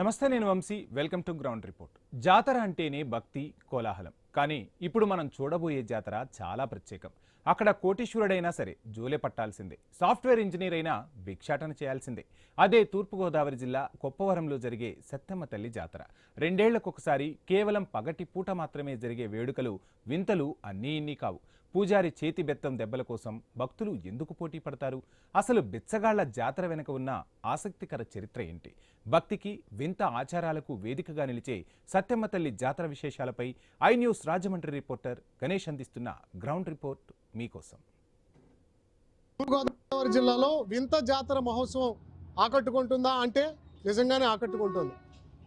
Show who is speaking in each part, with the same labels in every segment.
Speaker 1: నమస్తే, నేను Vamsi. Welcome to ground report. జాతర అంటేనే భక్తి, కోలాహలం. కానీ ఇప్పుడు మనం చూడబోయే జాతర చాలా ప్రత్యేకం. అక్కడ కోటీశ్వరుడైనా సరే జోలే పట్టాల్సిందే, సాఫ్ట్వేర్ ఇంజనీర్ అయినా భిక్షాటన చేయాల్సిందే. అదే తూర్పుగోదావరి జిల్లా కొప్పవరంలో జరిగే సత్తెమ్మ తల్లి జాతర. 2 ఏళ్లకొకసారి కేవలం పగటి పూట మాత్రమే జరిగే వేడుకలు, వింతలు అన్నీ ఇన్ని కావు. పూజారి చేతి బెత్తం దెబ్బల కోసం భక్తులు ఎందుకు పోటీ పడతారు? అసలు బిచ్చగాళ్ల జాతర వెనుక ఉన్న ఆసక్తికర చరిత్ర ఏంటి? భక్తికి, వింత ఆచారాలకు వేదికగా నిలిచే సత్తెమ్మ తల్లి జాతర విశేషాలపై I news Rajahmundry reporter Ganesh అందిస్తున్న గ్రౌండ్ రిపోర్ట్ మీకోసం.
Speaker 2: తూర్పుగోదావరి జిల్లాలో వింత జాతర మహోత్సవం ఆకట్టుకుంటుందా అంటే నిజంగానే ఆకట్టుకుంటుంది.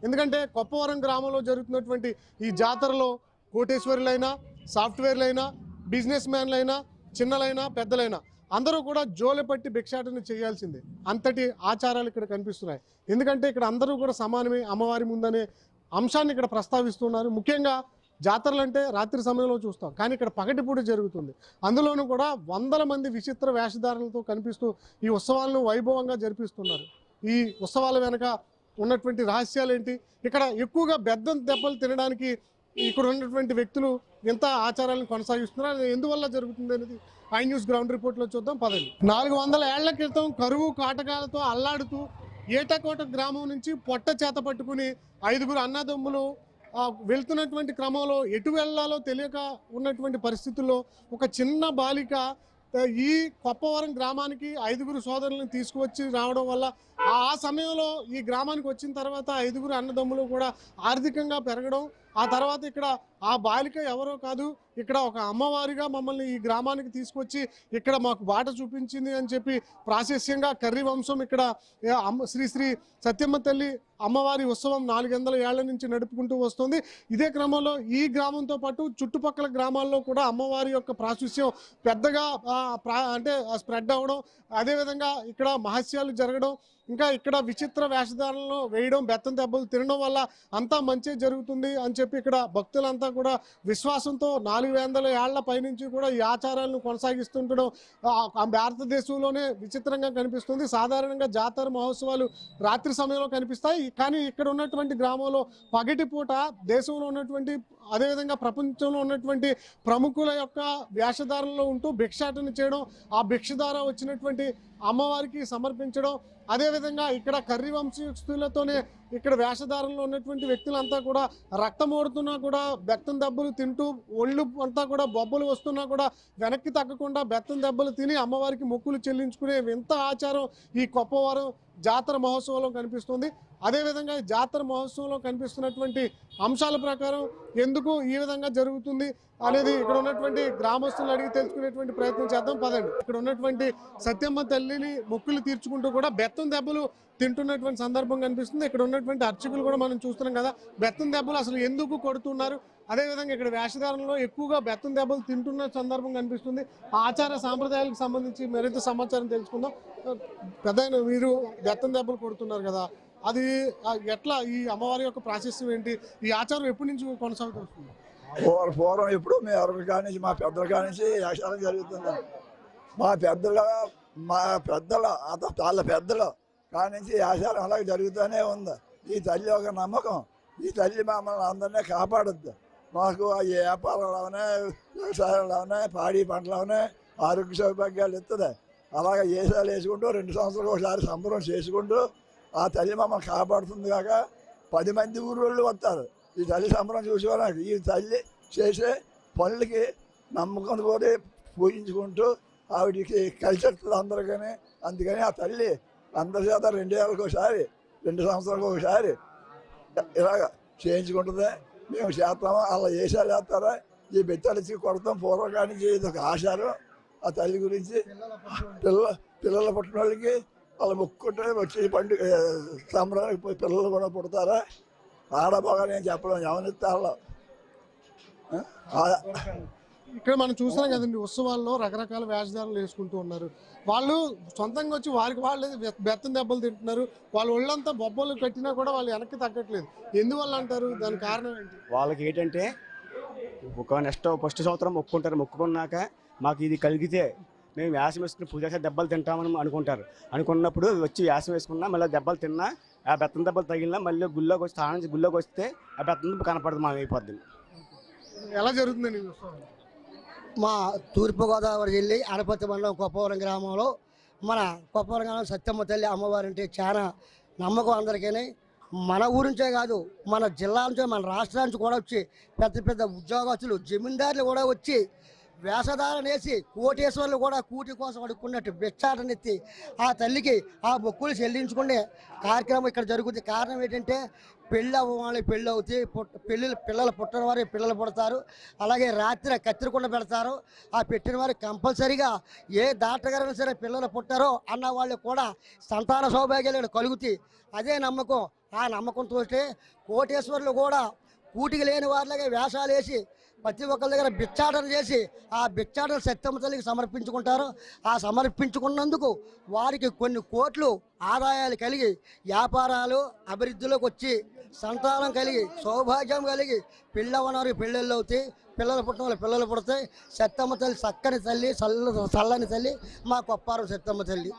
Speaker 2: ఎందుకంటే కొప్పవరం గ్రామంలో జరుగుతున్నటువంటి ఈ జాతరలో కోటేశ్వరులైనా, సాఫ్ట్వేర్లైనా, బిజినెస్ మ్యాన్లైనా, చిన్నలైనా, పెద్దలైనా అందరూ కూడా జోలె పట్టి భిక్షాటన చేయాల్సిందే. అంతటి ఆచారాలు ఇక్కడ కనిపిస్తున్నాయి. ఎందుకంటే ఇక్కడ అందరూ కూడా సమానమే అమ్మవారి ముందనే అంశాన్ని ఇక్కడ ప్రస్తావిస్తున్నారు. ముఖ్యంగా జాతరలు అంటే రాత్రి సమయంలో చూస్తాం, కానీ ఇక్కడ పగటిపూట జరుగుతుంది. అందులోనూ కూడా వందల మంది విచిత్ర వేషధారణలతో కనిపిస్తూ ఈ ఉత్సవాలను వైభవంగా జరిపిస్తున్నారు. ఈ ఉత్సవాల వెనక ఉన్నటువంటి రహస్యాలు ఏంటి? ఇక్కడ ఎక్కువగా బెద్దం దెబ్బలు తినడానికి ఇక్కడ ఉన్నటువంటి వ్యక్తులు ఎంత ఆచారాలను కొనసాగిస్తున్నారు, అది ఎందువల్ల జరుగుతుంది అనేది ఐ న్యూస్ గ్రౌండ్ రిపోర్ట్లో చూద్దాం పదండి. 400 ఏళ్ల క్రితం కరువు కాటకాలతో అల్లాడుతూ ఏటకోట గ్రామం నుంచి పొట్ట చేత పట్టుకుని 5గురు అన్నదమ్ములు వెళ్తున్నటువంటి క్రమంలో ఎటు వెళ్లాలో తెలియక ఉన్నటువంటి పరిస్థితుల్లో ఒక చిన్న బాలిక ఈ కొప్పవరం గ్రామానికి 5గురు సోదరులను తీసుకువచ్చి రావడం వల్ల ఆ సమయంలో ఈ గ్రామానికి వచ్చిన తర్వాత 5గురు అన్నదమ్ములు కూడా ఆర్థికంగా పెరగడం, ఆ తర్వాత ఇక్కడ ఆ బాలిక ఎవరో కాదు, ఇక్కడ ఒక అమ్మవారిగా మమ్మల్ని ఈ గ్రామానికి తీసుకొచ్చి ఇక్కడ మాకు బాట చూపించింది అని చెప్పి ప్రాశస్యంగా కర్రీ వంశం ఇక్కడ శ్రీ సత్తెమ్మ తల్లి అమ్మవారి ఉత్సవం 400 ఏళ్ల నుంచి నడుపుకుంటూ వస్తుంది. ఇదే క్రమంలో ఈ గ్రామంతో పాటు చుట్టుపక్కల గ్రామాల్లో కూడా అమ్మవారి యొక్క ప్రాశస్యం పెద్దగా అంటే స్ప్రెడ్ అవ్వడం, అదేవిధంగా ఇక్కడ మహస్యాలు జరగడం, ఇంకా ఇక్కడ విచిత్ర వేషధారణలు వేయడం, బెత్తం దెబ్బలు తినడం వల్ల అంతా మంచి జరుగుతుంది అని చెప్పి ఇక్కడ భక్తులంతా కూడా విశ్వాసంతో 400 ఏళ్ల పైనుంచి కూడా ఈ ఆచారాలను కొనసాగిస్తుండడం భారతదేశంలోనే విచిత్రంగా కనిపిస్తుంది. సాధారణంగా జాతర మహోత్సవాలు రాత్రి సమయంలో కనిపిస్తాయి, కానీ ఇక్కడ ఉన్నటువంటి గ్రామంలో పగటి పూట దేశంలో ఉన్నటువంటి అదేవిధంగా ప్రపంచంలో ఉన్నటువంటి ప్రముఖుల యొక్క వేషధారణలో ఉంటూ భిక్షాటన చేయడం, ఆ భిక్ష ద్వారా వచ్చినటువంటి అమ్మవారికి సమర్పించడం, అదేవిధంగా ఇక్కడ కర్రీ వంశస్థులతోనే ఇక్కడ వేషధారణలో ఉన్నటువంటి వ్యక్తులంతా కూడా రక్తం ఓడుతున్నా కూడా బెత్తం దెబ్బలు తింటూ ఒళ్ళు అంతా కూడా బొబ్బలు వస్తున్నా కూడా వెనక్కి తగ్గకుండా బెత్తం దెబ్బలు తిని అమ్మవారికి మొక్కులు చెల్లించుకునే వింత ఆచారం ఈ కొప్పవరం జాతర మహోత్సవంలో కనిపిస్తుంది. అదేవిధంగా జాతర మహోత్సవంలో కనిపిస్తున్నటువంటి అంశాల ప్రకారం ఎందుకు ఈ విధంగా జరుగుతుంది అనేది ఇక్కడ ఉన్నటువంటి గ్రామస్తులు అడిగి తెలుసుకునేటువంటి ప్రయత్నం చేద్దాం పదండి. ఇక్కడ ఉన్నటువంటి సత్తెమ్మ తల్లిని మొక్కులు తీర్చుకుంటూ కూడా బెత్తం దెబ్బలు తింటున్నటువంటి సందర్భం కనిపిస్తుంది. ఇక్కడ ఉన్నటువంటి అర్చకులు కూడా మనం చూస్తున్నాం కదా, బెత్తం దెబ్బలు అసలు ఎందుకు కొడుతున్నారు, అదేవిధంగా ఇక్కడ వేషధారణలో ఎక్కువగా బెత్తం దెబ్బలు తింటున్న సందర్భం కనిపిస్తుంది. ఆచార సాంప్రదాయాలకు సంబంధించి మరింత సమాచారం తెలుసుకుందాం. పెద్ద మీరు బెత్తం దెబ్బలు కొడుతున్నారు కదా, అది ఎట్లా, ఈ అమ్మవారి యొక్క ప్రాశస్యం ఏంటి, ఈ ఆచారం ఎప్పటి నుంచి కొనసాగుతూ వస్తుంది?
Speaker 3: పూర్వం ఎప్పుడు మేము ఎవరి కానించి మా పెద్దల కానించి యాక్షాలం జరుగుతుంది. మా పెద్దల వాళ్ళ పెద్దల కానించి యాక్షాలం అలాగే జరుగుతూనే ఉంది. ఈ తల్లి ఒక నమ్మకం, ఈ తల్లి మమ్మల్ని అందరినీ కాపాడుద్ది. మాకు ఆ వ్యాపారంలోనే, వ్యవసాయంలోనే, పాడి పంటలోనే ఆరోగ్య సౌభాగ్యాలు ఇస్తుంది. అలాగే ఏసాలు వేసుకుంటూ 2 సంవత్సరాలకు ఒకసారి సంబరం చేసుకుంటూ ఆ తల్లి మమ్మల్ని కాపాడుతుంది. కాక 10 మంది ఊరోళ్ళు వస్తారు ఈ తల్లి సంబరం చూసుకోవడానికి. ఈ తల్లి చేసే పనులకి నమ్మకం కూడా పూజించుకుంటూ ఆవిడికి కలిసి అందరూ. కానీ అందుకని ఆ తల్లి అందరి చేత 2 ఏళ్ళకి ఒకసారి, 2 సంవత్సరాలకు ఒకసారి ఇలాగ చేయించుకుంటుంది. మేము చేస్తాము, అలా వేసాలు వేస్తారా, ఈ బెత్తాలు ఇచ్చి కొడతాం. పూర్వకాని ఇది ఒక ఆచారం. ఆ తల్లి గురించి పిల్లలు పుట్టిన వాళ్ళకి వాళ్ళు మొక్కుంటే వచ్చి పండుగ సంబరానికి పోయి పిల్లలు కూడా పుడతారా, ఆడబాగా నేను చెప్పలేము, ఎవరిస్తాలో.
Speaker 2: ఇక్కడ మనం చూస్తున్నాం కదండి, ఉత్సవాల్లో రకరకాల వేషధారణలు వేసుకుంటూ ఉన్నారు. వాళ్ళు సొంతంగా వచ్చి వారికి వాళ్ళే బెత్తం దెబ్బలు తింటున్నారు. వాళ్ళ ఒళ్ళంతా బొబ్బలు కట్టినా కూడా వాళ్ళు వెనక్కి తగ్గట్లేదు. ఎందువల్ల అంటారు, దాని కారణం ఏంటి?
Speaker 4: వాళ్ళకి ఏంటంటే ఒక ఫస్ట్ సంవత్సరం మొక్కుంటారు. మొక్కుకున్నాక మాకు ఇది కలిగితే మేము వ్యాసం వేసుకుని పూజ దెబ్బలు తింటామని అనుకుంటారు. అనుకున్నప్పుడు వచ్చి వ్యాసం వేసుకున్నా మళ్ళీ దెబ్బలు తిన్నా ఆ బెత్తం దెబ్బలు తగిలినా మళ్ళీ గుళ్ళోకి వచ్చి స్నానం చేసి గుళ్ళోకి వస్తే ఆ బెత్తం దెబ్బ కనపడదు మాకు అయిపోద్ది.
Speaker 2: ఎలా జరుగుతుందండి ఈ ఉత్సవం?
Speaker 5: మా తూర్పుగోదావరి జిల్లా అనపర్తి మండలం కొప్పవరం గ్రామంలో మన కొప్పవరం గ్రామం సత్యమ్మ తల్లి అమ్మవారు అంటే చాలా నమ్మకం అందరికీ. మన ఊరించే కాదు, మన జిల్లా నుంచి మన రాష్ట్రం నుంచి కూడా వచ్చి పెద్ద పెద్ద ఉద్యోగస్తులు జమీందారులు కూడా వచ్చి వేషధారణ వేసి కోటేశ్వర్లు కూడా కూటి కోసం అడుక్కున్నట్టు భిక్షాటనెత్తి ఆ తల్లికి ఆ మొక్కులు చెల్లించుకునే కార్యక్రమం ఇక్కడ జరుగుతుంది. కారణం ఏంటంటే పెళ్ళి అవ్వాలి, పెళ్ళి అవుతాయి, పిల్లలు పుట్టిన వారి పిల్లలు పుడతారు. అలాగే రాత్రి కత్తిరకుండా పెడతారు. ఆ పెట్టిన వారికి కంపల్సరీగా ఏ దాటగారైనా సరే పిల్లలు పుట్టారో అన్న వాళ్ళు కూడా సంతాన సౌభాగ్యాలు కలుగుతాయి. అదే నమ్మకం. ఆ నమ్మకంతో కోటేశ్వర్లు కూడా కూటికి లేని వారిలాగే వేషాలు వేసి ప్రతి ఒక్కరి దగ్గర భిక్షాటన చేసి ఆ భిక్షాటన సత్యమ్మ తల్లికి సమర్పించుకుంటారు. ఆ సమర్పించుకున్నందుకు వారికి కొన్ని కోట్లు ఆదాయాలు కలిగి వ్యాపారాలు అభివృద్ధిలోకి వచ్చి సంతానం కలిగి సౌభాగ్యం కలిగి పిల్లవనారు పెళ్ళిళ్ళు అవుతాయి, పిల్లలు పుట్టిన వాళ్ళు పిల్లలు పుడతాయి. సత్తమ్మ తల్లి చక్కని తల్లి, చల్లని తల్లి మా కొప్పారం సత్తమ్మ తల్లి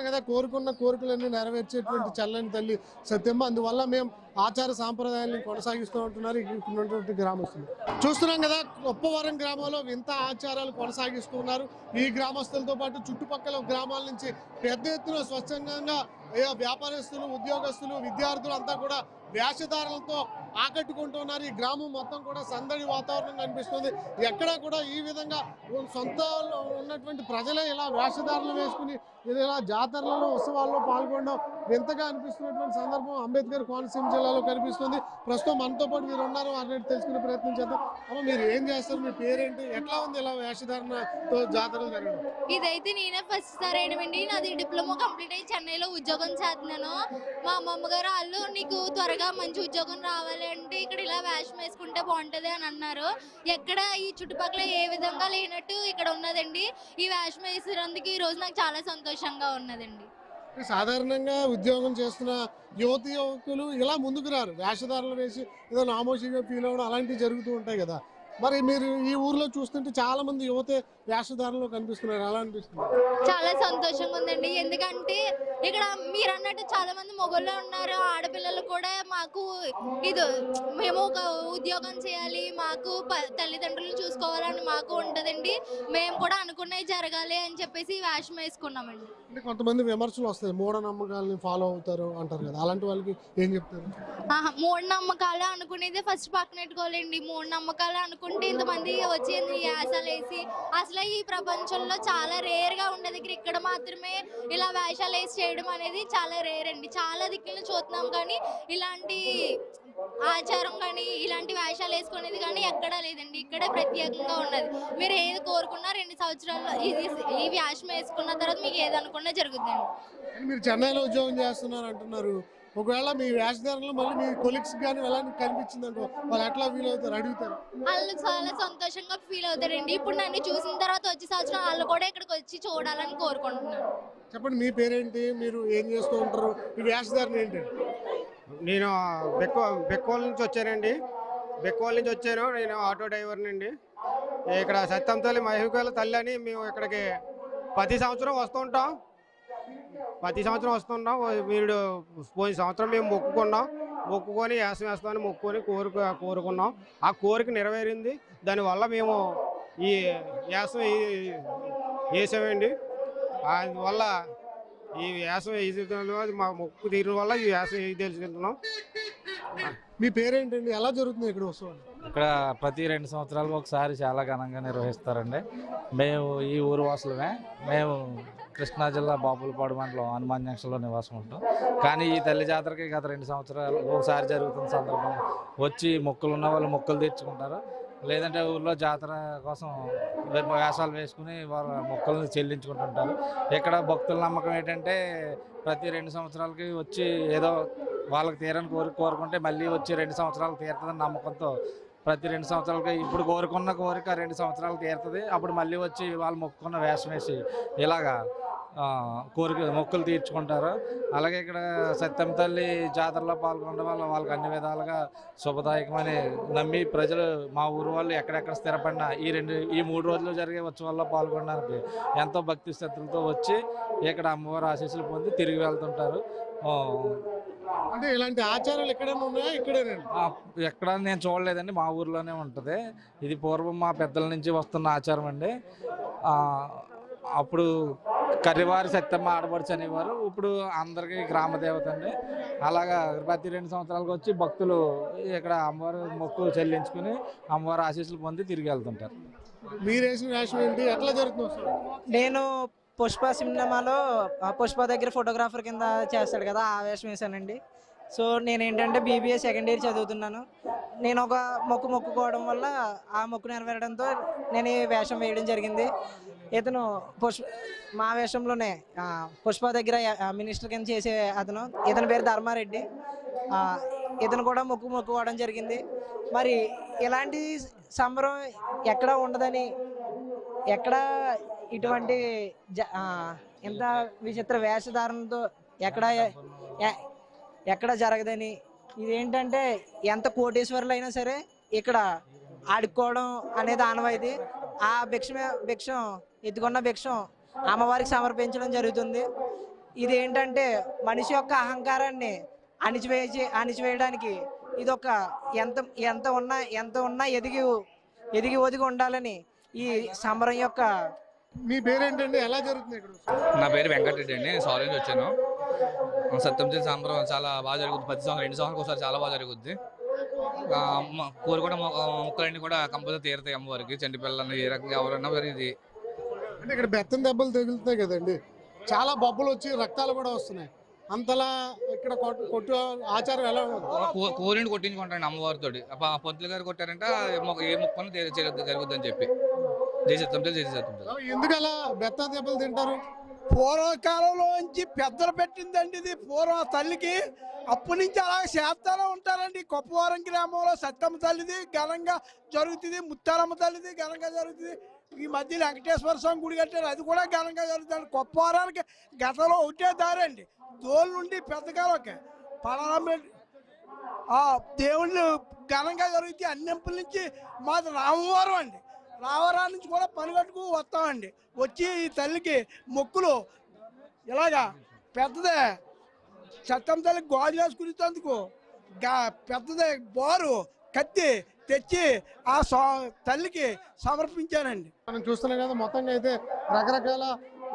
Speaker 2: కదా. కోరుకున్న కోరికలన్నీ నెరవేర్చేటువంటి చల్లని తల్లి సత్యమ్మ. అందువల్ల మేము ఆచార సాంప్రదాయాలను కొనసాగిస్తూ ఉంటున్నారు ఉన్నటువంటి గ్రామస్తులు. చూస్తున్నాం కదా, కొప్పవరం గ్రామంలో వింత ఆచారాలు కొనసాగిస్తున్నారు. ఈ గ్రామస్తులతో పాటు చుట్టుపక్కల గ్రామాల నుంచి పెద్ద ఎత్తున స్వచ్ఛందంగా వ్యాపారస్తులు, ఉద్యోగస్తులు, విద్యార్థులు అంతా కూడా వేషధారణలతో ఆకట్టుకుంటున్నారు. ఈ గ్రామం మొత్తం కూడా సందడి వాతావరణం కనిపిస్తుంది. ఎక్కడా కూడా ఈ విధంగా సొంత ఉన్నటువంటి ప్రజలే ఇలా వేషధారణలు వేసుకుని ఇలా జాతరలలో ఉత్సవాల్లో పాల్గొనడం వింతగా అనిపిస్తున్నటువంటి సందర్భం అంబేద్కర్ కోనసీమ జిల్లాలో కనిపిస్తుంది. ప్రస్తుతం మనతో పాటు మీరు ఉన్నారు, అన్నట్టు తెలుసుకునే ప్రయత్నం చేద్దాం. అమ్మ, మీరు ఏం చేస్తారు? మీ పేరేంటి? ఎట్లా ఉంది ఇలా వేషధారణతో జాతరలు జరగడం?
Speaker 6: ఇదైతే నేనే ఫస్ట్ సార్ వేయడమండి. నాది డిప్లొమా కంప్లీట్ అయ్యి చెన్నైలో ఉద్యోగం చేస్తున్నాను. మా అమ్మమ్మ గారు వాళ్ళు నీకు త్వరగా మంచి ఉద్యోగం రావాలి అంటే ఇక్కడ ఇలా వేషం వేసుకుంటే బాగుంటుంది అని అన్నారు. ఎక్కడ ఈ చుట్టుపక్కల ఏ విధంగా లేనట్టు ఇక్కడ ఉన్నదండి. ఈ వేషం వేసినందుకు ఈ రోజు నాకు చాలా సంతోషంగా ఉన్నదండి.
Speaker 2: సాధారణంగా ఉద్యోగం చేస్తున్న యువకులు ఇలా ముందుకు రారు, వేషధారణలు వేసి ఏదో నామోషిగా ఫీల్ అవ్వడం అలాంటివి జరుగుతూ ఉంటాయి కదా. మరి మీరు ఈ ఊర్లో చూస్తుంటే చాలా మంది యువతే వేషధారణలో కనిపిస్తున్నారు, అలా అనిపిస్తుంది.
Speaker 6: చాలా సంతోషంగా ఉందండి. ఎందుకంటే ఇక్కడ మీరు అన్నట్టు చాలా మంది మొగోళ్ళు ఉన్నారు, ఆడపిల్లలు కూడా మాకు ఇది మేము ఒక ఉద్యోగం చేయాలి, మాకు తల్లిదండ్రులు చూసుకోవాలని మాకు ఉంటుందండి. మేము కూడా అనుకున్నవి జరగాలి అని చెప్పేసి వేషం వేసుకున్నామండి.
Speaker 2: అంటే కొంతమంది విమర్శలు వస్తాయి, మూఢనమ్మకాలని ఫాలో అవుతారు అంటారు కదా, అలాంటి వాళ్ళకి ఏం చెప్తారు?
Speaker 6: మూఢనమ్మకాలు అనుకునేది ఫస్ట్ పక్కన పెట్టుకోవాలండి. మూఢనమ్మకాలు అనుకుంటే ఇంతమంది వచ్చి యాసాలు వేసి అసలు ఈ ప్రపంచంలో చాలా రేర్ గా ఉండే దగ్గర ఇక్కడ మాత్రమే ఇలా వేషాలు వేసి చేయడం అనేది చాలా రేర్ అండి. చాలా దిక్కులను చూస్తున్నాం కానీ ఇలాంటి ఆచారం కానీ ఇలాంటి వేషాలు వేసుకునేది కానీ ఎక్కడా లేదండి. ఇక్కడే ప్రత్యేకంగా ఉన్నది. మీరు ఏది కోరుకున్నా 2 సంవత్సరాల్లో ఈ వేషం వేసుకున్న తర్వాత మీకు ఏది అనుకున్నా జరుగుతుందండి.
Speaker 2: మీరు చెన్నైలో ఉద్యోగం చేస్తున్నారు అంటున్నారు. ఒకవేళ మీ వేషధారణలో మళ్ళీ మీ కొలీగ్స్ కానీ ఎలా కనిపించింది అనుకో, వాళ్ళు ఎట్లా ఫీల్ అవుతారు? అడుగుతారు?
Speaker 6: వాళ్ళు చాలా సంతోషంగా ఫీల్ అవుతారండి. ఇప్పుడు నన్ను చూసిన తర్వాత వచ్చే సంవత్సరం వాళ్ళు కూడా ఇక్కడికి వచ్చి చూడాలని కోరుకుంటున్నాను.
Speaker 2: చెప్పండి, మీ పేరేంటి? మీరు ఏం చేస్తూ ఉంటారు? ఈ వేషధారణ ఏంటి?
Speaker 7: నేను బెక్కోల్ నుంచి వచ్చానండి. బెక్కోల్ నుంచి వచ్చాను. నేను ఆటో డ్రైవర్నండి. ఇక్కడ సత్యం తల్లి మహిళల తల్లి అని మేము ఇక్కడికి ప్రతి సంవత్సరం వస్తుంటాం. మీరు పోయిన సంవత్సరం మేము మొక్కుకొని వేసం వేస్తామని మొక్కుకొని కోరుకున్నాం. ఆ కోరిక నెరవేరింది. దానివల్ల మేము ఈ వేసం వేసామండి. అందువల్ల ఈ వేసం మా మొక్కు తీరిన వల్ల ఈ వేసం తెలుసుకుంటున్నాం.
Speaker 2: మీ పేరేంటండి? ఎలా జరుగుతుంది ఇక్కడ ఉత్సవం?
Speaker 8: ఇక్కడ ప్రతి 2 సంవత్సరాలకు ఒకసారి చాలా ఘనంగా నిర్వహిస్తారండి. మేము ఈ ఊరు వాసులమే. మేము కృష్ణా జిల్లా బాపులపాడు మండలం హనుమాన్ జంక్షన్లో నివాసం ఉంటాం. కానీ ఈ తల్లి జాతరకి గత 2 సంవత్సరాలు ఒకసారి జరుగుతున్న సందర్భం వచ్చి మొక్కులు ఉన్న వాళ్ళు మొక్కులు తీర్చుకుంటారు. లేదంటే ఊళ్ళో జాతర కోసం వేషాలు వేసుకుని వాళ్ళ మొక్కలను చెల్లించుకుంటుంటారు. ఇక్కడ భక్తుల నమ్మకం ఏంటంటే ప్రతి 2 సంవత్సరాలకి వచ్చి ఏదో వాళ్ళకి తీరని కోరుకుంటే మళ్ళీ వచ్చి 2 సంవత్సరాలు తీరుతుందని నమ్మకంతో ప్రతి 2 సంవత్సరాలకి ఇప్పుడు కోరుకున్న కోరిక 2 సంవత్సరాలు తీరుతుంది. అప్పుడు మళ్ళీ వచ్చి వాళ్ళు మొక్కుకున్న వేషం వేసి ఇలాగా మొక్కులు తీర్చుకుంటారు. అలాగే ఇక్కడ సత్యం తల్లి జాతరలో పాల్గొనడం వల్ల వాళ్ళకి అన్ని విధాలుగా శుభదాయకమని నమ్మి ప్రజలు మా ఊరు వాళ్ళు ఎక్కడెక్కడ స్థిరపడినా ఈ 3 రోజులు జరిగే ఉత్సవాల్లో పాల్గొనడానికి ఎంతో భక్తి శ్రద్ధలతో వచ్చి ఇక్కడ అమ్మవారి ఆశీస్సులు పొంది తిరిగి వెళ్తుంటారు.
Speaker 2: అంటే ఇలాంటి ఆచారాలు ఎక్కడైనా ఉన్నాయా? ఇక్కడేనండి.
Speaker 8: ఎక్కడ నేను చూడలేదండి, మా ఊర్లోనే ఉంటుంది. ఇది పూర్వం మా పెద్దల నుంచి వస్తున్న ఆచారం అండి. ఆ, అప్పుడు కర్రివారి సత్యమ్మ ఆడపడుచు అనేవారు, ఇప్పుడు అందరికీ గ్రామ దేవత అండి. అలాగా ప్రతి 2 సంవత్సరాలకు వచ్చి భక్తులు ఇక్కడ అమ్మవారి మొక్కు చెల్లించుకుని అమ్మవారి ఆశీస్సులు పొంది తిరిగి వెళ్తుంటారు.
Speaker 2: మీరు వేసిన వేషం ఏంటి? ఎట్లా జరుగుతుంది అసలు?
Speaker 9: నేను పుష్ప సినిమాలో పుష్ప దగ్గర ఫోటోగ్రాఫర్ కింద చేస్తాడు కదా, ఆ వేషం వేసానండి. సో నేను ఏంటంటే BBA సెకండ్ ఇయర్ చదువుతున్నాను. నేను ఒక మొక్కుకోవడం వల్ల ఆ మొక్కు నెరవేరడంతో నేను ఈ వేషం వేయడం జరిగింది. ఇతను మా వేషంలోనే పుష్ప దగ్గర మినిస్టర్ కింద చేసే అతను, ఇతని పేరు ధర్మారెడ్డి. ఇతను కూడా మొక్కుకోవడం జరిగింది. మరి ఇలాంటి సంబరం ఎక్కడ ఉండదని, ఎక్కడ ఇటువంటి ఎంత విచిత్ర వేషధారణతో ఎక్కడ జరగదని, ఇదేంటంటే ఎంత కోటీశ్వరులు అయినా సరే ఇక్కడ ఆడుకోవడం అనేది ఆనవాయితీ. ఆ భిక్షం ఎత్తుకున్న భిక్షం అమ్మవారికి సమర్పించడం జరుగుతుంది. ఇది ఏంటంటే మనిషి యొక్క అహంకారాన్ని అణిచివేయడానికి ఇదొక ఎంత ఉన్నా ఎదిగి ఒదిగి ఉండాలని ఈ సంబరం యొక్క.
Speaker 2: మీ పేరేంటండి? ఎలా జరుగుతుంది ఇక్కడ?
Speaker 10: నా పేరు వెంకటరెడ్డి అండి. నేను సారీ నుంచి వచ్చాను. సప్తమిది సంబరం చాలా బాగా జరుగుతుంది. 2 సంవత్సరాలకు ఒకసారి చాలా బాగా జరుగుద్ది. కోరుకున్న మొక్కలన్నీ కూడా కంపల్సరీ తీరుతాయి అమ్మవారికి. చంటి పిల్లలు ఏ రకంగా ఎవరన్నా ఇది
Speaker 2: అంటే ఇక్కడ బెత్తం దెబ్బలు తగులుతున్నాయి కదండి, చాలా బొబ్బలు వచ్చి రక్తాలు కూడా వస్తున్నాయి. అంతలా ఇక్కడ కొట్టు ఆచారం ఎలా?
Speaker 10: కోరిని కొట్టించుకుంటాను అమ్మవారితో. పంతులు గారు కొట్టారంటే ఏ మొక్కను జరుగుద్దని చెప్పి
Speaker 2: ఎందుకు అలా బెత్తం దెబ్బలు తింటారు?
Speaker 3: పూర్వకాలంలోంచి పెద్దలు పెట్టిందండి ఇది. పూర్వం తల్లికి అప్పటి నుంచి అలా చేస్తానే ఉంటారండి. కొప్పవరం గ్రామంలో సత్యమ్మ తల్లిది ఘనంగా జరుగుతుంది, ముత్తారమ్మ తల్లిది ఘనంగా జరుగుతుంది. ఈ మధ్య వెంకటేశ్వర స్వామి గుడి కట్టారు, అది కూడా ఘనంగా జరుగుతుంది. కొప్పవరానికి గతంలో ఒకటే దారి అండి, తోలు నుండి పెద్దకాలకి పలానా దేవుళ్ళు ఘనంగా జరుగుతాయి. అన్నెంపుల నుంచి మాది రామవరం అండి, రామవరం నుంచి కూడా పని కట్టుకు వస్తామండి. వచ్చి ఈ తల్లికి మొక్కులు ఇలాగా పెద్దదే సత్యం తల్లికి గాజు వేసుకునేందుకు పెద్దదే బారు కత్తి తెచ్చి ఆ తల్లికి సమర్పించానండి.
Speaker 2: మనం చూస్తున్నాం కదా, మొత్తంగా అయితే రకరకాల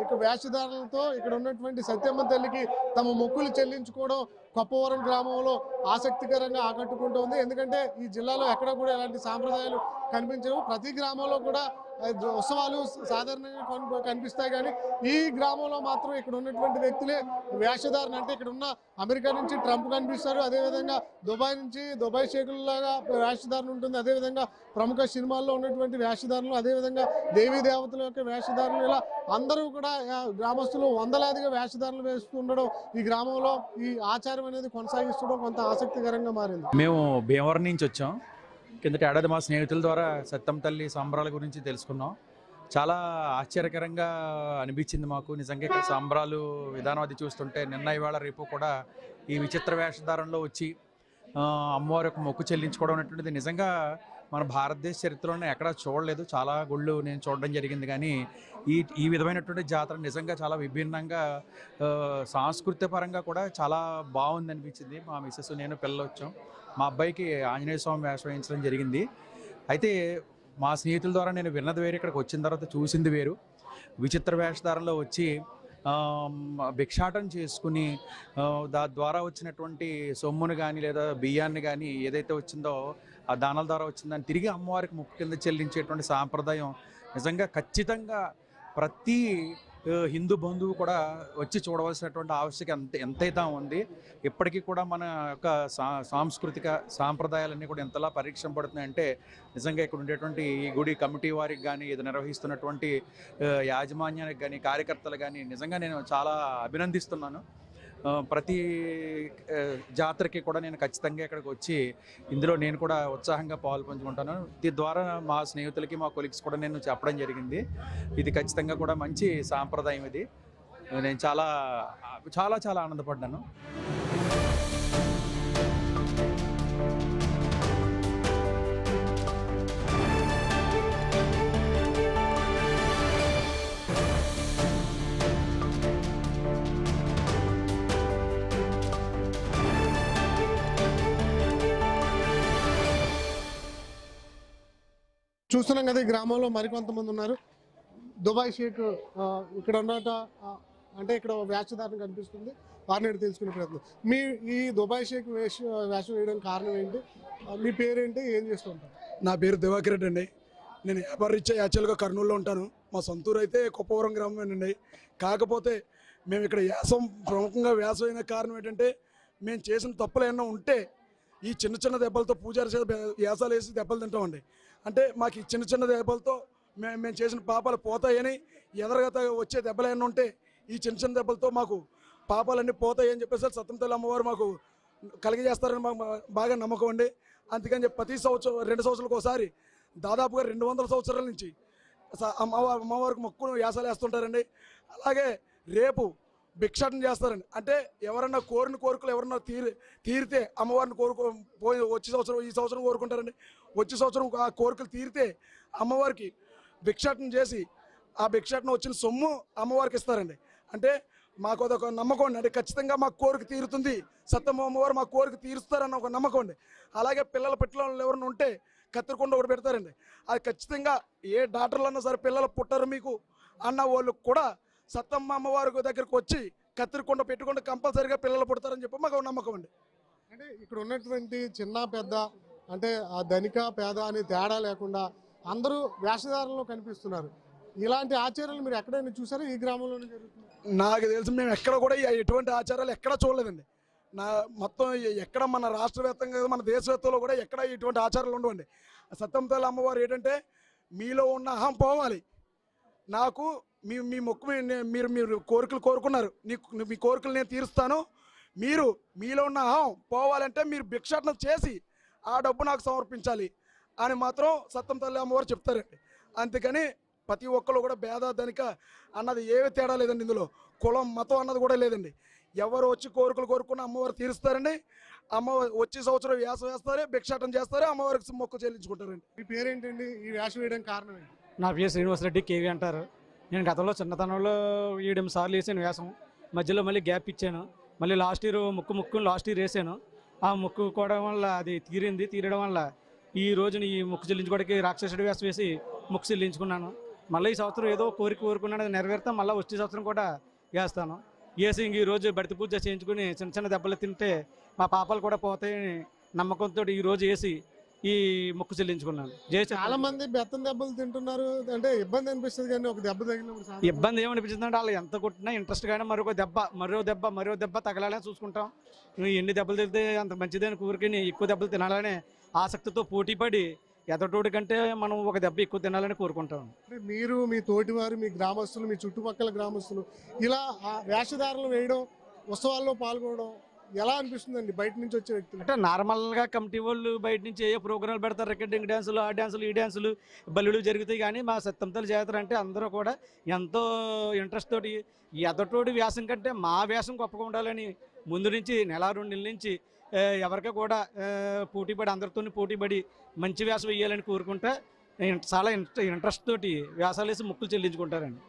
Speaker 2: ఇక వేషధారణలతో ఇక్కడ ఉన్నటువంటి సత్యమ్మ తల్లికి తమ మొక్కులు చెల్లించుకోవడం కొప్పవరం గ్రామంలో ఆసక్తికరంగా ఆకట్టుకుంటోంది. ఎందుకంటే ఈ జిల్లాలో ఎక్కడ కూడా ఎలాంటి సాంప్రదాయాలు కనిపించవు. ప్రతి గ్రామంలో కూడా ఉత్సవాలు సాధారణంగా కనిపిస్తాయి, కానీ ఈ గ్రామంలో మాత్రం ఇక్కడ ఉన్నటువంటి వ్యక్తులే వేషధారణ. అంటే ఇక్కడ ఉన్న అమెరికా నుంచి ట్రంప్ కనిపిస్తారు, అదేవిధంగా దుబాయ్ నుంచి దుబాయ్ షేకుల్లాగా వేషధారణ ఉంటుంది, అదేవిధంగా ప్రముఖ సినిమాల్లో ఉన్నటువంటి వేషధారణలు, అదేవిధంగా దేవీ దేవతల యొక్క వేషధారణలు, ఇలా అందరూ కూడా గ్రామస్తులు వందలాదిగా వేషధారణలు వేస్తూ ఉండడం ఈ గ్రామంలో ఈ ఆచారం అనేది కొనసాగిస్తూ కొంత ఆసక్తికరంగా మారింది.
Speaker 11: మేము భీమవరం నుంచి వచ్చాం. కిందటి ఏడాది మా స్నేహితుల ద్వారా సత్యం తల్లి సంబరాల గురించి తెలుసుకున్నాం. చాలా ఆశ్చర్యకరంగా అనిపించింది మాకు. నిజంగా ఇక్కడ సంబరాలు విధానం అది చూస్తుంటే నిన్న ఇవాళ రేపు కూడా ఈ విచిత్ర వేషధారణలో వచ్చి అమ్మవారి యొక్క మొక్కు చెల్లించుకోవడం అనేటువంటిది నిజంగా మన భారతదేశ చరిత్రలోనే ఎక్కడా చూడలేదు. చాలా గుళ్ళు నేను చూడడం జరిగింది, కానీ ఈ విధమైనటువంటి జాతర నిజంగా చాలా విభిన్నంగా సాంస్కృతిక పరంగా కూడా చాలా బాగుంది అనిపించింది. మా మిస్సెస్ నేను పిల్లలు వచ్చాం. మా అబ్బాయికి ఆంజనేయ స్వామి వేషం వేయించడం జరిగింది. అయితే మా స్నేహితుల ద్వారా నేను విన్నది వేరు, ఇక్కడికి వచ్చిన తర్వాత చూసింది వేరు. విచిత్ర వేషధారణలో వచ్చి భిక్షాటం చేసుకుని దాని ద్వారా వచ్చినటువంటి సొమ్మును కానీ లేదా బియ్యాన్ని కానీ ఏదైతే వచ్చిందో ఆ దానాల ద్వారా వచ్చిందని తిరిగి అమ్మవారికి మొక్కు కింద చెల్లించేటువంటి సాంప్రదాయం నిజంగా ఖచ్చితంగా ప్రతి హిందూ బంధువు కూడా వచ్చి చూడవలసినటువంటి ఆవశ్యకత ఎంతైతే ఉంది. ఇప్పటికీ కూడా మన యొక్క సాంస్కృతిక సాంప్రదాయాలన్నీ కూడా ఎంతలా పరీక్షింపబడుతున్నాయంటే నిజంగా ఇక్కడ ఉండేటువంటి ఈ గుడి కమిటీ వారికి కానీ ఇది నిర్వహిస్తున్నటువంటి యాజమాన్యానికి కానీ కార్యకర్తలు కానీ నిజంగా నేను చాలా అభినందిస్తున్నాను. ప్రతి జాతరకి కూడా నేను ఖచ్చితంగా ఇక్కడికి వచ్చి ఇందులో నేను కూడా ఉత్సాహంగా పాల్పంచుకుంటాను. దీని ద్వారా మా స్నేహితులకి మా కొలీగ్స్ కూడా నేను చెప్పడం జరిగింది. ఇది ఖచ్చితంగా కూడా మంచి సాంప్రదాయం. ఇది నేను చాలా చాలా చాలా ఆనందపడ్డాను.
Speaker 2: చూస్తున్నాం కదా, ఈ గ్రామంలో మరికొంతమంది ఉన్నారు. దుబాయ్ షేక్ ఇక్కడ ఉన్నట అంటే ఇక్కడ వేషధారణ కనిపిస్తుంది, వారిని తెలుసుకునే ప్రయత్నం. మీ ఈ దుబాయ్ షేక్ వేషం వేయడానికి కారణం ఏంటి? మీ పేరేంటి, ఏం చేస్తుంటారు?
Speaker 12: నా పేరు దివాకర్ రెడ్డి అండి. నేను వ్యాపార రీత్యా యాక్చువల్గా కర్నూలులో ఉంటాను. మా సొంతూరు అయితే కొప్పవరం గ్రామమేనండి. కాకపోతే మేము ఇక్కడ వ్యాసం ప్రముఖంగా వ్యాసం అయిన కారణం ఏంటంటే, మేము చేసిన తప్పులు ఏమన్నా ఉంటే ఈ చిన్న చిన్న దెబ్బలతో పూజారి చేత వ్యాసాలు వేసి దెబ్బలు తింటామండి. అంటే మాకు ఈ చిన్న చిన్న దెబ్బలతో మేము చేసిన పాపాలు పోతాయని, ఎదరగత వచ్చే దెబ్బలు ఏమన్నా ఉంటే ఈ చిన్న చిన్న దెబ్బలతో మాకు పాపాలన్నీ పోతాయని చెప్పేసి సత్యంతల్లి అమ్మవారు మాకు కలిగజేస్తారని మాకు బాగా నమ్మకం అండి. అందుకని చెప్పి ప్రతి సంవత్సరం 2 సంవత్సరాలకు ఒకసారి దాదాపుగా 200 సంవత్సరాల నుంచి అమ్మవారికి మొక్కును వ్యాసాలు వేస్తుంటారండి. అలాగే రేపు భిక్షాటన చేస్తారండి. అంటే ఎవరన్నా కోరిన కోరికలు ఎవరన్నా తీరితే అమ్మవారిని వచ్చే సంవత్సరం ఈ సంవత్సరం కోరుకుంటారండి. వచ్చే సంవత్సరం ఆ కోరికలు తీరితే అమ్మవారికి భిక్షాటన చేసి ఆ భిక్షాటన వచ్చిన సొమ్ము అమ్మవారికి ఇస్తారండి. అంటే మాకు అదొక నమ్మకం అండి. అంటే ఖచ్చితంగా మా కోరిక తీరుతుంది, సత్తమ్మ అమ్మవారు మా కోరిక తీరుస్తారన్న ఒక నమ్మకం అండి. అలాగే పిల్లలు ఎవరైనా ఉంటే కత్తిరికొండ ఒకటి పెడతారండి. అది ఖచ్చితంగా ఏ డాక్టర్లు అన్నా సరే పిల్లలు పుట్టరు మీకు అన్న వాళ్ళు కూడా సత్తమ్మ అమ్మవారి దగ్గరికి వచ్చి కత్తిరికొండ పెట్టుకుంటే కంపల్సరీగా పిల్లలు పుడతారని చెప్పి మాకు నమ్మకం అండి.
Speaker 2: అంటే ఇక్కడ ఉన్నటువంటి చిన్న పెద్ద అంటే ఆ ధనిక పేద అని తేడా లేకుండా అందరూ వేషధారణలో కనిపిస్తున్నారు. ఇలాంటి ఆచారాలు మీరు ఎక్కడైనా చూసారా? ఈ గ్రామంలోనే జరుగుతుంది.
Speaker 12: నాకు తెలిసి మేము ఎక్కడ కూడా ఎటువంటి ఆచారాలు ఎక్కడ చూడలేదండి. మొత్తం ఎక్కడ మన రాష్ట్ర వ్యాప్తంగా మన దేశవ్యాప్తంలో కూడా ఎక్కడ ఇటువంటి ఆచారాలు ఉండవండి. సత్తమ్మ అమ్మవారు ఏంటంటే, మీలో ఉన్న అహం పోవాలి. నాకు మీ మొక్కు మీరు కోరికలు కోరుకున్నారు, మీ కోరికలు నేను తీరుస్తాను, మీలో ఉన్న అహం పోవాలంటే మీరు భిక్షాటన చేసి ఆ డబ్బు నాకు సమర్పించాలి అని మాత్రం సత్తమ్మ తల్లి అమ్మవారు చెప్తారండి. అందుకని ప్రతి ఒక్కరు కూడా భేద ధనిక అన్నది ఏమీ తేడా లేదండి. ఇందులో కులం మతం అన్నది కూడా లేదండి. ఎవరు వచ్చి కోరికలు కోరుకున్న అమ్మవారు తీరుస్తారండి. అమ్మవారు వచ్చే సంవత్సరం వ్యాసం వేస్తారు, భిక్షాటన చేస్తారు, అమ్మవారికి మొక్కు చెల్లించుకుంటారండి.
Speaker 2: మీ పేరేంటండి? ఈ వేషం వేయడానికి కారణం ఏంటి?
Speaker 13: నా పేరు శ్రీనివాసరెడ్డి, కేవి అంటారు. నేను గతంలో చిన్నతనంలో 7 సార్లు వేసాను వ్యాసం. మధ్యలో మళ్ళీ గ్యాప్ ఇచ్చాను. మళ్ళీ లాస్ట్ ఇయర్ లాస్ట్ ఇయర్ వేసాను. ఆ మొక్కుకోవడం వల్ల అది తీరడం వల్ల ఈ రోజున ఈ మొక్కు చెల్లించుకోవడానికి రాక్షసుడి వేసం వేసి మొక్కు చెల్లించుకున్నాను. మళ్ళీ ఈ సంవత్సరం ఏదో కోరుకున్నాను, అది నెరవేరుతాం. మళ్ళీ వచ్చే సంవత్సరం కూడా వేస్తాను. వేసి ఈ రోజు బడిత పూజ చేయించుకుని చిన్న చిన్న దెబ్బలు తింటే మా పాపాలు కూడా పోతాయని నమ్మకంతో ఈ రోజు వేసి ఈ మొక్కు చెల్లించుకున్నాను.
Speaker 2: చాలా మంది బెత్తం దెబ్బలు తింటున్నారు, అంటే ఇబ్బంది అనిపిస్తుంది. కానీ ఒక దెబ్బ తగిలినప్పుడు
Speaker 13: ఇబ్బంది ఏమనిపిస్తుంది అంటే, వాళ్ళు ఎంత కొట్టినా ఇంట్రెస్ట్ గానే మరో దెబ్బ తగలాలని చూసుకుంటాం. ఎన్ని దెబ్బలు తిరిగితే అంత మంచిదని కోరికని ఎక్కువ దెబ్బలు తినాలనే ఆసక్తితో పోటీ పడి ఎదటోడి కంటే మనం ఒక దెబ్బ ఎక్కువ తినాలని కోరుకుంటాం.
Speaker 2: మీరు, మీ తోటివారు, మీ గ్రామస్తులు, మీ చుట్టుపక్కల గ్రామస్తులు ఇలా వేషధారణలు వేయడం, ఉత్సవాల్లో పాల్గొనడం ఎలా అనిపిస్తుందండి బయట నుంచి వచ్చే వ్యక్తులు?
Speaker 13: అంటే నార్మల్గా కమిటీ వాళ్ళు బయట నుంచి ఏ ప్రోగ్రాంలు పెడతారు, రికార్డింగ్ డ్యాన్సులు, ఆ డ్యాన్సులు, ఈ డ్యాన్సులు, బల్లులు జరుగుతాయి. కానీ మా సత్తమ్మ తల్లి జాతర అంటే అందరూ కూడా ఎంతో ఇంట్రెస్ట్ తోటి ఎదటోడి వ్యాసం కంటే మా వ్యాసం గొప్పగా ఉండాలని ముందు నుంచి 1-2 నెలల నుంచి ఎవరికీ కూడా పోటీపడి అందరితో పోటీపడి మంచి వ్యాసం వేయాలని కోరుకుంటే చాలా ఇంట్రెస్ట్ తోటి వ్యాసాలు వేసి మొక్కులు చెల్లించుకుంటారండి.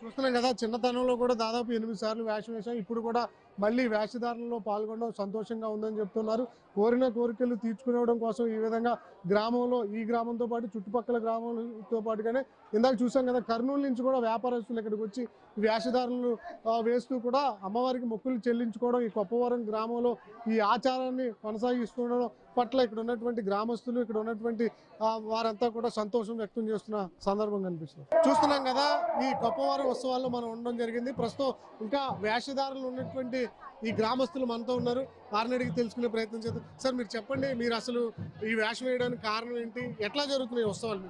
Speaker 2: చూస్తున్నాం కదా, చిన్నతనంలో కూడా దాదాపు 8 సార్లు వేషం వేసాం. ఇప్పుడు కూడా మళ్ళీ వేషధారణలో పాల్గొనడం సంతోషంగా ఉందని చెప్తున్నారు. కోరిన కోరికలు తీర్చుకోవడం కోసం ఈ విధంగా గ్రామంలో, ఈ గ్రామంతో పాటు చుట్టుపక్కల గ్రామాలతో పాటుగానే ఇందాక చూసాం కదా, కర్నూలు నుంచి కూడా వ్యాపారస్తులు ఇక్కడికి వచ్చి వేషధారణలు వేస్తూ కూడా అమ్మవారికి మొక్కులు చెల్లించుకోవడం, ఈ కొప్పవరం గ్రామంలో ఈ ఆచారాన్ని కొనసాగిస్తుండడం పట్ల ఇక్కడ ఉన్నటువంటి గ్రామస్తులు, ఇక్కడ ఉన్నటువంటి వారంతా కూడా సంతోషం వ్యక్తం చేస్తున్న సందర్భం కనిపిస్తుంది. చూస్తున్నాం కదా, ఈ కొప్పవరం ఉత్సవాల్లో మనం ఉండడం జరిగింది. ప్రస్తుతం ఇంకా వేషధారులు ఉన్నటువంటి ఈ గ్రామస్తులు మనతో ఉన్నారు. వారిని అడిగి తెలుసుకునే ప్రయత్నం చేద్దాం. సార్, మీరు చెప్పండి, మీరు అసలు ఈ వేషం వేయడానికి కారణం ఏంటి? ఎట్లా జరుగుతున్నాయి ఉత్సవాలు?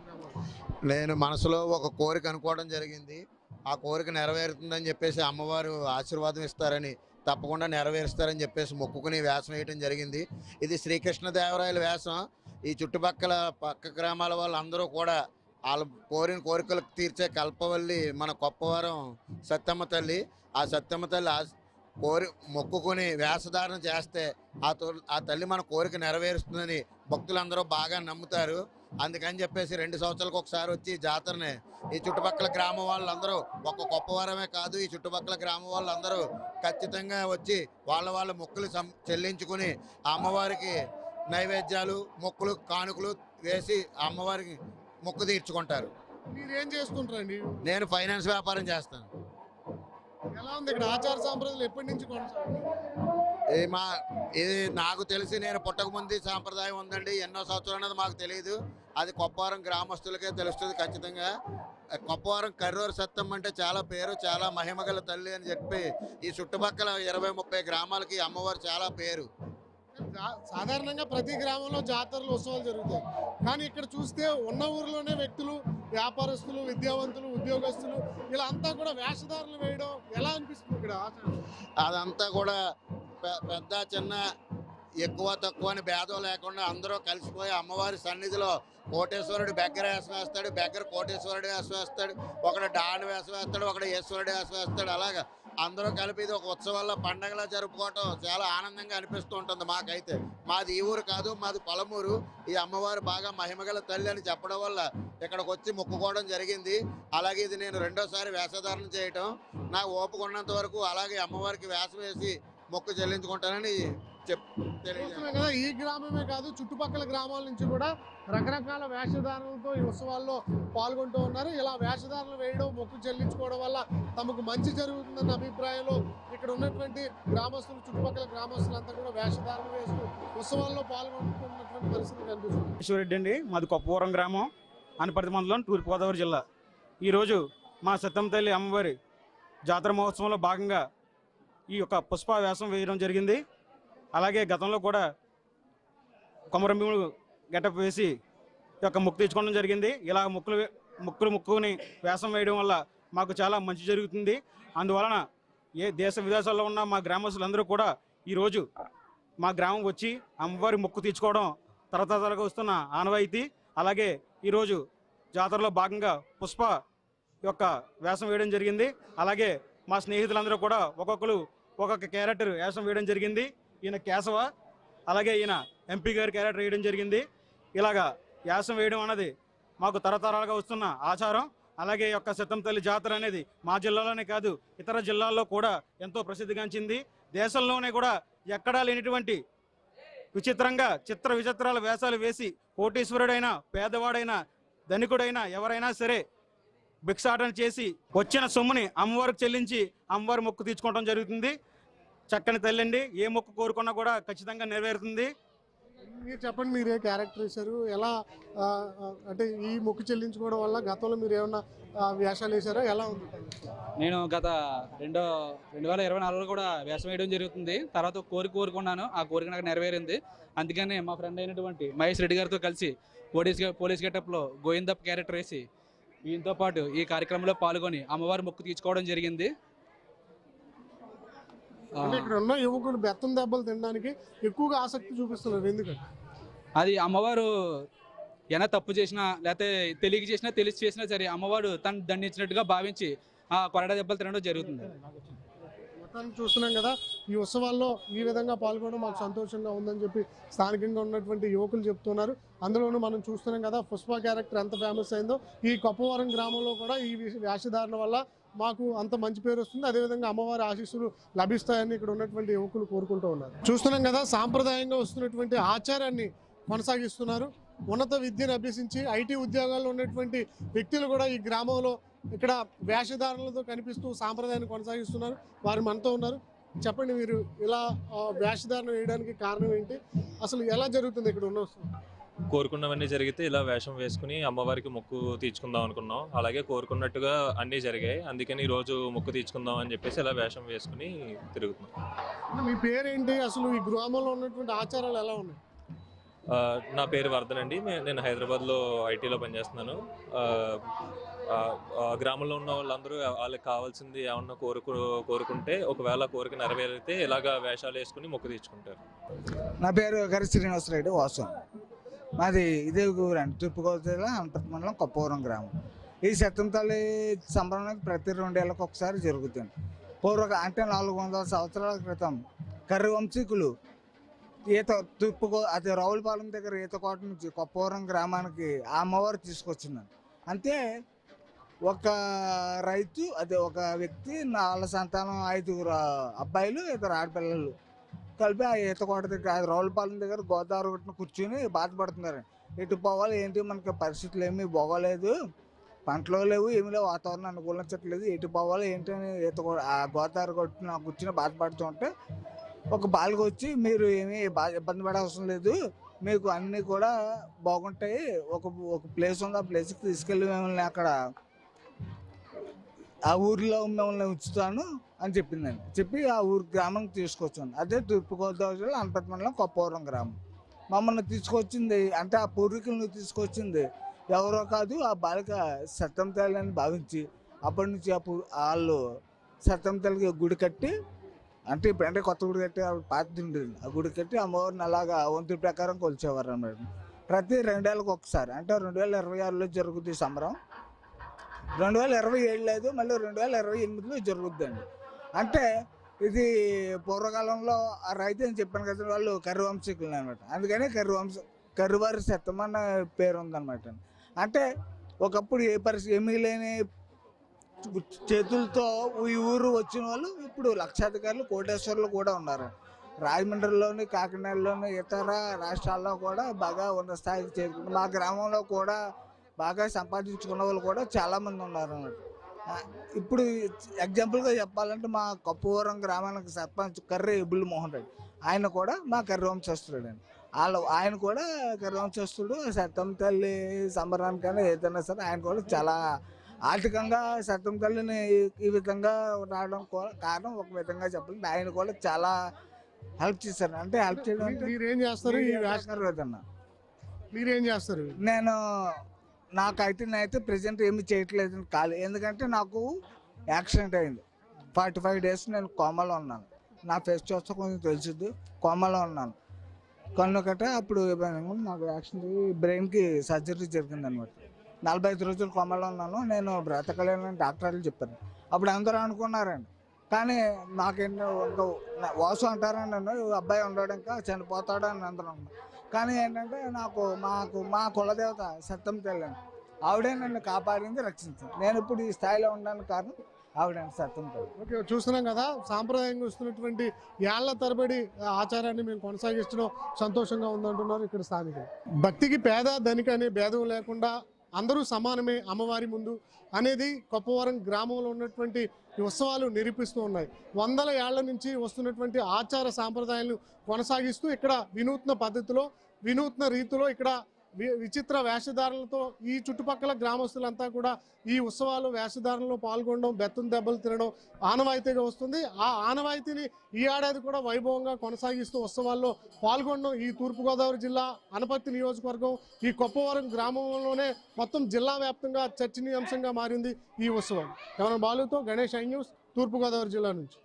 Speaker 14: నేను మనసులో ఒక కోరిక అనుకోవడం జరిగింది. ఆ కోరిక నెరవేరుతుందని చెప్పేసి అమ్మవారు ఆశీర్వాదం ఇస్తారని, తప్పకుండా నెరవేరుస్తారని చెప్పేసి మొక్కుకుని వేషం వేయటం జరిగింది. ఇది శ్రీకృష్ణదేవరాయల వేషం. ఈ చుట్టుపక్కల పక్క గ్రామాల వాళ్ళందరూ కూడా వాళ్ళ కోరిన కోరికలకు తీర్చే కల్పవల్లి మన కొప్పవరం సత్తమ్మ తల్లి. ఆ సత్తమ్మ తల్లి మొక్కుకుని వేషధారణ చేస్తే ఆ తల్లి మన కోరిక నెరవేరుస్తుందని భక్తులందరూ బాగా నమ్ముతారు. అందుకని చెప్పేసి 2 సంవత్సరాలకు ఒకసారి వచ్చి జాతరని ఈ చుట్టుపక్కల గ్రామం వాళ్ళందరూ, ఒక్క కొప్పవరమే కాదు, ఈ చుట్టుపక్కల గ్రామం వాళ్ళందరూ ఖచ్చితంగా వచ్చి వాళ్ళ మొక్కులు చెల్లించుకుని అమ్మవారికి నైవేద్యాలు, మొక్కులు, కానుకలు వేసి అమ్మవారికి మొక్కు తీర్చుకుంటారు.
Speaker 2: మీరేం చేస్తుంటారండి?
Speaker 14: నేను ఫైనాన్స్ వ్యాపారం చేస్తాను.
Speaker 2: ఎలా ఉంది ఇక్కడ ఆచార సాంప్రదాయాలు ఎప్పటి నుంచి
Speaker 14: ఇది నాకు తెలిసి నేను పుట్టకముందు సాంప్రదాయం ఉందండి. ఎన్నో సంవత్సరాలు అన్నది మాకు తెలియదు. అది కొప్పవరం గ్రామస్తులకే తెలుస్తుంది ఖచ్చితంగా. కొప్పవరం కర్రూరు సత్తమ్మ అంటే చాలా పేరు, చాలా మహిమగల తల్లి అని చెప్పి ఈ చుట్టుపక్కల 20-30 గ్రామాలకి అమ్మవారు చాలా పేరు.
Speaker 2: సాధారణంగా ప్రతి గ్రామంలో జాతరలు ఉత్సవాలు జరుగుతాయి, కానీ ఇక్కడ చూస్తే ఉన్న ఊరిలోనే వ్యక్తులు, వ్యాపారస్తులు, విద్యావంతులు, ఉద్యోగస్తులు ఇలా అంతా కూడా వేషధారులు వేయడం ఎలా అనిపిస్తుంది ఇక్కడ?
Speaker 14: అదంతా కూడా పెద్ద చిన్న ఎక్కువ తక్కువ అని భేదం లేకుండా అందరూ కలిసిపోయి అమ్మవారి సన్నిధిలో కోటేశ్వరుడు బెగ్గర వేషం వేస్తాడు, బెగ్గర కోటేశ్వరుడు వేషం వేస్తాడు, ఒకడు డాన్ వేషం వేస్తాడు, ఒకడు ఈశ్వరుడు వేషం వేస్తాడు. అలాగా అందరూ కలిపి ఇది ఒక ఉత్సవాల్లో పండగలా జరుపుకోవటం చాలా ఆనందంగా అనిపిస్తూ ఉంటుంది మాకైతే. మాది ఈ ఊరు కాదు, మాది పొలమూరు. ఈ అమ్మవారు బాగా మహిమగల తల్లి అని చెప్పడం వల్ల ఇక్కడికి వచ్చి మొక్కుకోవడం జరిగింది. అలాగే ఇది నేను రెండోసారి వేషధారణ చేయటం. నాకు ఓపిక ఉన్నంత వరకు అలాగే అమ్మవారికి వేషం వేసి మొక్కు చెల్లించుకుంటానని
Speaker 2: కదా. ఈ గ్రామమే కాదు, చుట్టుపక్కల గ్రామాల నుంచి కూడా రకరకాల వేషధారణలతో ఈ ఉత్సవాల్లో పాల్గొంటూ ఉన్నారు. ఇలా వేషధారణలు వేయడం, మొక్కు చెల్లించుకోవడం వల్ల తమకు మంచి జరుగుతుందన్న అభిప్రాయంలో ఇక్కడ ఉన్నటువంటి గ్రామస్తులు, చుట్టుపక్కల గ్రామస్తులంతా కూడా వేషధారణ వేస్తూ ఉత్సవాల్లో పాల్గొంటున్నటువంటి పరిస్థితి కనిపిస్తుంది.
Speaker 13: ఈశ్వరెడ్డి అండి, మాది కొప్పవరం గ్రామం, అనపర్తి మండలం, తూర్పుగోదావరి జిల్లా. ఈరోజు మా సత్తమ్మ తల్లి అమ్మవారి జాతర మహోత్సవంలో భాగంగా ఈ యొక్క పుష్ప వ్యాసం వేయడం జరిగింది. అలాగే గతంలో కూడా కొమరం భీముడు గెటప్ వేసి ఈ యొక్క మొక్కు తెచ్చుకోవడం జరిగింది. ఇలా మొక్కుని వ్యాసం వేయడం వల్ల మాకు చాలా మంచి జరుగుతుంది. అందువలన దేశ విదేశాల్లో ఉన్న మా గ్రామస్తులందరూ కూడా ఈరోజు మా గ్రామం వచ్చి అమ్మవారి మొక్కు తీర్చుకోవడం తరతరాలుగా వస్తున్న ఆనవాయితీ. అలాగే ఈరోజు జాతరలో భాగంగా పుష్ప యొక్క వేషం వేయడం జరిగింది. అలాగే మా స్నేహితులందరూ కూడా ఒక్కొక్క క్యారెక్టర్ వేషం వేయడం జరిగింది. ఈయన కేశవ, అలాగే ఈయన ఎంపీ గారి క్యారెక్టర్ వేయడం జరిగింది. ఇలాగా వేషం వేయడం అన్నది మాకు తరతరాలుగా వస్తున్న ఆచారం. అలాగే ఈ యొక్క సత్తమ్మ తల్లి జాతర అనేది మా జిల్లాలోనే కాదు, ఇతర జిల్లాల్లో కూడా ఎంతో ప్రసిద్ధిగాంచింది. దేశంలోనే కూడా ఎక్కడా లేనిటువంటి విచిత్రంగా విచిత్రాల వేషాలు వేసి కోటీశ్వరుడైనా, పేదవాడైనా, ధనికుడైనా ఎవరైనా సరే భిక్షాటన చేసి వచ్చిన సొమ్ముని అమ్మవారికి చెల్లించి అమ్మవారి మొక్కు తీర్చుకోవడం జరుగుతుంది. చక్కని తల్లి, ఏ మొక్కు కోరుకున్నా కూడా ఖచ్చితంగా నెరవేరుతుంది.
Speaker 2: మీరు చెప్పండి, మీరు ఏ క్యారెక్టర్ వేశారు, ఎలా అంటే ఈ మొక్కు చెల్లించుకోవడం వల్ల గతంలో మీరు ఏమన్నా వేషాలు వేశారా, ఎలా ఉంది?
Speaker 10: నేను గత 2024లో కూడా వేషం వేయడం జరుగుతుంది. తర్వాత ఒక కోరుకున్నాను, ఆ కోరిక నాకు నెరవేరింది. అందుకనే మా ఫ్రెండ్ అయినటువంటి మహేష్ రెడ్డి గారితో కలిసి పోలీస్ గెటప్లో గోవిందప్ప క్యారెక్టర్ వేసి వీటితో పాటు ఈ కార్యక్రమంలో పాల్గొని అమ్మవారి మొక్కు తీర్చుకోవడం జరిగింది.
Speaker 2: ఇక్కడ ఉన్న యువకులు బెత్తం దెబ్బలు తినడానికి ఎక్కువగా ఆసక్తి చూపిస్తున్నారు. ఎందుకంటే
Speaker 10: అది అమ్మవారు ఏమైనా తప్పు చేసినా, లేకపోతే తెలియక చేసినా, తెలిసి చేసినా సరే అమ్మవారు తను దండించినట్టుగా భావించి ఆ కొరడా దెబ్బలు తినడం జరుగుతుంది.
Speaker 2: మొత్తానికి చూస్తున్నాం కదా, ఈ ఉత్సవాల్లో ఈ విధంగా పాల్గొనడం మాకు సంతోషంగా ఉందని చెప్పి స్థానికంగా ఉన్నటువంటి యువకులు చెప్తున్నారు. అందులోనూ మనం చూస్తున్నాం కదా, పుష్ప క్యారెక్టర్ ఎంత ఫేమస్ అయిందో, ఈ కొప్పవరం గ్రామంలో కూడా ఈ వేషధారణ వల్ల మాకు అంత మంచి పేరు వస్తుంది. అదేవిధంగా అమ్మవారి ఆశీస్సులు లభిస్తాయని ఇక్కడ ఉన్నటువంటి యువకులు కోరుకుంటూ ఉన్నారు. చూస్తున్నాం కదా, సాంప్రదాయంగా వస్తున్నటువంటి ఆచారాన్ని కొనసాగిస్తున్నారు. ఉన్నత విద్యను అభ్యసించి ఐటీ ఉద్యోగాల్లో ఉన్నటువంటి వ్యక్తులు కూడా ఈ గ్రామంలో ఇక్కడ వేషధారణలతో కనిపిస్తూ సాంప్రదాయాన్ని కొనసాగిస్తున్నారు. వారు మనతో ఉన్నారు. చెప్పండి, మీరు ఇలా వేషధారణ వేయడానికి కారణం ఏంటి, అసలు ఎలా జరుగుతుంది ఇక్కడ ఉన్న?
Speaker 15: కోరుకున్నవన్నీ జరిగితే ఇలా వేషం వేసుకుని అమ్మవారికి మొక్కు తీర్చుకుందాం అనుకున్నాం. అలాగే కోరుకున్నట్టుగా అన్నీ జరిగాయి. అందుకని ఈరోజు మొక్కు తీర్చుకుందాం అని చెప్పేసి ఇలా వేషం వేసుకుని తిరుగుతున్నాం.
Speaker 2: మీ పేరేంటి, అసలు ఈ గ్రామంలో ఉన్నటువంటి ఆచారాలు ఎలా ఉన్నాయి?
Speaker 15: నా పేరు వర్ధన్ అండి. నేను హైదరాబాద్లో ఐటీలో పనిచేస్తున్నాను. గ్రామంలో ఉన్న వాళ్ళందరూ వాళ్ళకి కావాల్సింది ఏమన్నా కోరుకుంటే, ఒకవేళ కోరిక నెరవేరితే ఇలాగా వేషాలు వేసుకుని మొక్కు తీర్చుకుంటారు.
Speaker 16: నా పేరు గరి శ్రీనివాసరెడ్డి వాసం. మాది ఇదే ఊరండి, తూర్పుగోదావరి జిల్లా అనపర్తి మండలం కొప్పవరం గ్రామం. ఈ సత్తమ్మ తల్లి సంబరం ప్రతి 2 ఏళ్ళకి ఒకసారి జరుగుతుంది. అంటే 400 సంవత్సరాల క్రితం కర్రి వంశీకులు అది రావులపాలెం దగ్గర ఈతకోట నుంచి కొప్పవరం గ్రామానికి ఆ అమ్మవారు తీసుకొచ్చిందండి. అంతే ఒక రైతు, అదే ఒక వ్యక్తి, 4 సంతానం, 5 అబ్బాయిలు, 2 ఆడపిల్లలు కలిపి ఆ ఈతకోట దగ్గర రావులపాలెం దగ్గర గోదావరి ఒడ్డున కూర్చుని బాధపడుతున్నారు. ఎటు పోవాలి ఏంటి, మనకి పరిస్థితులు ఏమీ బాగోలేదు, పంటలు లేవు, ఏమీ లేవు, వాతావరణం అనుకూలించట్లేదు, ఎటు పోవాలి ఏంటి అని ఈత ఆ గోదావరి కొట్టిన కూర్చుని బాధపడుతూ ఉంటే ఒక బాలిక వచ్చి, మీరు ఏమీ ఇబ్బంది పడే అవసరం లేదు, మీకు అన్నీ కూడా బాగుంటాయి, ఒక ప్లేస్ ఉంది, ఆ ప్లేస్కి తీసుకెళ్ళి మిమ్మల్ని అక్కడ ఆ ఊరిలో మిమ్మల్ని ఉంచుతాను అని చెప్పిందండి. చెప్పి ఆ ఊరు గ్రామం తీసుకొచ్చాను. అదే తూర్పుగోదావరి జిల్లా అనపర్తి మండలం కొప్పవరం గ్రామం. మమ్మల్ని తీసుకొచ్చింది అంటే ఆ పూర్వీకులను తీసుకొచ్చింది ఎవరో కాదు, ఆ బాలిక సత్యం తల్లి అని భావించి అప్పటి నుంచి వాళ్ళు సత్యం తల్లికి గుడి కట్టి, అంటే ఇప్పుడంటే కొత్త గుడి కట్టి పాత ఉండేది, ఆ గుడి కట్టి అమ్మవారిని అలాగా వంతు ప్రకారం కొలిచేవారు అన్నమాట. ప్రతి 2 ఏళ్ళకి ఒకసారి, అంటే 2026లో జరుగుతుంది సంబరం, 2027 లేదు, మళ్ళీ 2028లో జరుగుద్దండి. అంటే ఇది పూర్వకాలంలో ఆ రైతు అని చెప్పాను కదా, వాళ్ళు కర్రవంశీకులు అనమాట. అందుకని కర్రవారి సత్యం అన్న పేరు ఉందన్నమాట. అంటే ఒకప్పుడు ఏమీ లేని చేతులతో ఈ ఊరు వచ్చిన వాళ్ళు ఇప్పుడు లక్షాధికారులు, కోటేశ్వర్లు కూడా ఉన్నారు. రాజమండ్రిలోని, కాకినాడలోని, ఇతర రాష్ట్రాల్లో కూడా బాగా ఉన్న స్థాయికి చేరుకుంది. మా గ్రామంలో కూడా బాగా సంపాదించుకున్న వాళ్ళు కూడా చాలామంది ఉన్నారు అన్నమాట. ఇప్పుడు ఎగ్జాంపుల్గా చెప్పాలంటే మా కొప్పవరం గ్రామానికి సర్పంచ్ కర్రీ ఎబుల్ మోహన్ రెడ్డి, ఆయన కూడా మా కర్రీ వంశస్థుడు అండి. ఆయన కూడా కర్రీ వంశస్థుడు. సత్యం తల్లి సంబరానికైనా ఏదైనా సరే ఆయన కూడా చాలా ఆర్థికంగా సత్యం తల్లిని ఈ విధంగా రావడం కారణం ఒక విధంగా చెప్పాలంటే ఆయన కూడా చాలా హెల్ప్ చేశారు. అంటే హెల్ప్ చేయడం అంటే
Speaker 2: మీరేం చేస్తారు? మీరేం చేస్తారు?
Speaker 16: నేనైతే ప్రజెంట్ ఏమి చేయట్లేదు ఖాళీ. ఎందుకంటే నాకు యాక్సిడెంట్ అయింది. 45 days నేను కోమాలో ఉన్నాను. నా ఫేస్ చూస్తే కొంచెం తెలుసుద్ది, కోమాలో ఉన్నాను. కన్ను కట్ట అప్పుడు నాకు యాక్సిడెంట్, బ్రెయిన్కి సర్జరీ జరిగింది అనమాట. 45 రోజులు కోమాలో ఉన్నాను. నేను బ్రతకలేనని డాక్టర్లు చెప్పారు. అప్పుడు అందరూ అనుకున్నారండి. కానీ నాకేంటో వాసు అంటారని నన్ను, అబ్బాయి ఉన్నాడు ఇంకా చనిపోతాడు అని అందరూ అన్నారు. కానీ ఏంటంటే మా కులదేవత సత్యం తల్లి, ఆవిడే నన్ను కాపాడింది, రక్షించింది. నేను ఇప్పుడు ఈ స్థాయిలో ఉండడానికి కారణం ఆవిడ సత్యం తల్లి.
Speaker 2: ఓకే, చూస్తున్నాం కదా, సాంప్రదాయంగా వస్తున్నటువంటి ఏళ్ల తరబడి ఆచారాన్ని మేము కొనసాగిస్తడం సంతోషంగా ఉందంటున్నారు ఇక్కడ స్థానికులు. భక్తికి పేద ధనిక అనే భేదం లేకుండా అందరూ సమానమే అమ్మవారి ముందు అనేది కొప్పవరం గ్రామంలో ఉన్నటువంటి ఈ ఉత్సవాలు నిరూపిస్తూ ఉన్నాయి. 100 ఏళ్ల నుంచి వస్తున్నటువంటి ఆచార సాంప్రదాయాలను కొనసాగిస్తూ ఇక్కడ వినూత్న పద్ధతిలో, వినూత్న రీతిలో, ఇక్కడ విచిత్ర వేషధారణలతో ఈ చుట్టుపక్కల గ్రామస్తులంతా కూడా ఈ ఉత్సవాలు వేషధారణలో పాల్గొనడం, బెత్తం దెబ్బలు తినడం ఆనవాయితీగా వస్తుంది. ఆ ఆనవాయితీని ఈ ఏడాది కూడా వైభవంగా కొనసాగిస్తూ ఉత్సవాల్లో పాల్గొనడం ఈ తూర్పుగోదావరి జిల్లా అనపర్తి నియోజకవర్గం ఈ కొప్పవరం గ్రామంలోనే మొత్తం జిల్లా వ్యాప్తంగా చర్చనీయాంశంగా మారింది ఈ ఉత్సవం. ఎవరైనా బాలుతో గణేష్, ఐ న్యూస్, తూర్పుగోదావరి జిల్లా నుంచి.